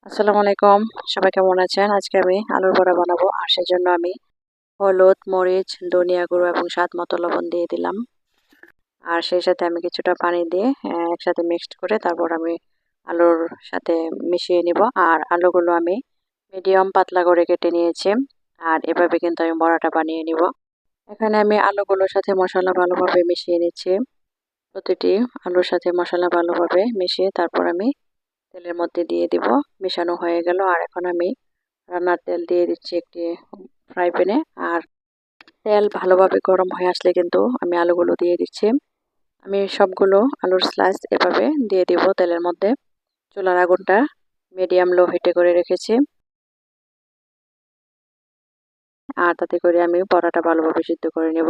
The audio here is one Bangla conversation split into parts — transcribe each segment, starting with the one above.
আসসালামু আলাইকুম। সবাই কেমন আছেন? আজকে আমি আলুর বড়া বানাবো। আর সেজন্য আমি হলুদ, মরিচ, ধনিয়া গুঁড়ো এবং স্বাদ মতো লবণ দিয়ে দিলাম। আর সেই সাথে আমি কিছুটা পানি দিয়ে একসাথে মিক্সড করে তারপর আমি আলুর সাথে মিশিয়ে নিব। আর আলুগুলো আমি মিডিয়াম পাতলা করে কেটে নিয়েছি। আর এভাবে কিন্তু আমি বড়াটা বানিয়ে নিব। এখানে আমি আলুগুলোর সাথে মশলা ভালোভাবে মিশিয়ে নিচ্ছি। প্রতিটি আলুর সাথে মশলা ভালোভাবে মিশিয়ে তারপর আমি তেলের মধ্যে দিয়ে দিব। মেশানো হয়ে গেল। আর এখন আমি রান্নার তেল দিয়ে দিচ্ছি একটি ফ্রাই প্যানে। আর তেল ভালোভাবে গরম হয়ে আসলে কিন্তু আমি আলুগুলো দিয়ে দিচ্ছি। আমি সবগুলো আলুর স্লাইস এভাবে দিয়ে দিব তেলের মধ্যে। চুলার আগুনটা মিডিয়াম লো হিটে করে রেখেছি। আর তাতে করে আমি বড়াটা ভালোভাবে সিদ্ধ করে নেব।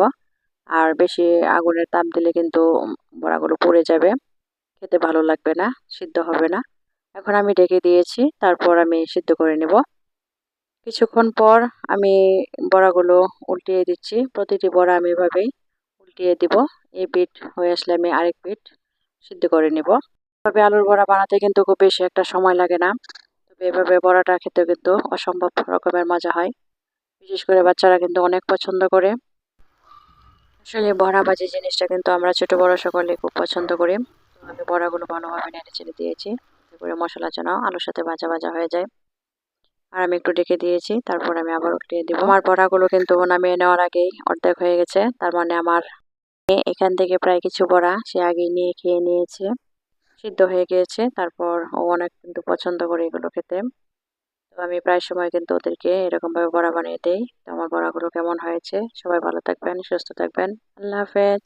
আর বেশি আগুনের তাপ দিলে কিন্তু বড়াগুলো পুড়ে যাবে, খেতে ভালো লাগবে না, সিদ্ধ হবে না। এখন আমি ঢেকে দিয়েছি, তারপর আমি সিদ্ধ করে নেব। কিছুক্ষণ পর আমি বড়াগুলো উল্টিয়ে দিচ্ছি। প্রতিটি বড়া আমি এভাবেই উল্টিয়ে দিব। এই পিঠ হয়ে আসলে আমি আরেক পিঠ সিদ্ধ করে নিব। তবে আলুর বড়া বানাতে কিন্তু খুব বেশি একটা সময় লাগে না। তবে এভাবে বড়াটা খেতে কিন্তু অসম্ভব রকমের মজা হয়। বিশেষ করে বাচ্চারা কিন্তু অনেক পছন্দ করে। আসলে বড়া ভাজি জিনিসটা কিন্তু আমরা ছোট বড় সকলে খুব পছন্দ করি। তো আমি বড়াগুলো ভালোভাবে নেড়ে চেড়ে দিয়েছি, যাতে করে মশলা যেন আলুর সাথে ভাজা ভাজা হয়ে যায়। আর আমি একটু ঢেকে দিয়েছি, তারপর আমি আবার উল্টিয়ে দিব। আমার বড়াগুলো কিন্তু নামিয়ে নেওয়ার আগেই অর্ধেক হয়ে গেছে। তার মানে আমার এখান থেকে প্রায় কিছু বড়া সে আগেই নিয়ে খেয়ে নিয়েছে, সিদ্ধ হয়ে গিয়েছে। তারপর ও অনেক কিন্তু পছন্দ করে এগুলো খেতে। তো আমি প্রায় সময় কিন্তু ওদেরকে এরকম ভাবে বড়া বানিয়ে দেই। তো আমার বড়াগুলো কেমন হয়েছে? সবাই ভালো থাকবেন, সুস্থ থাকবেন। আল্লাহ হাফেজ।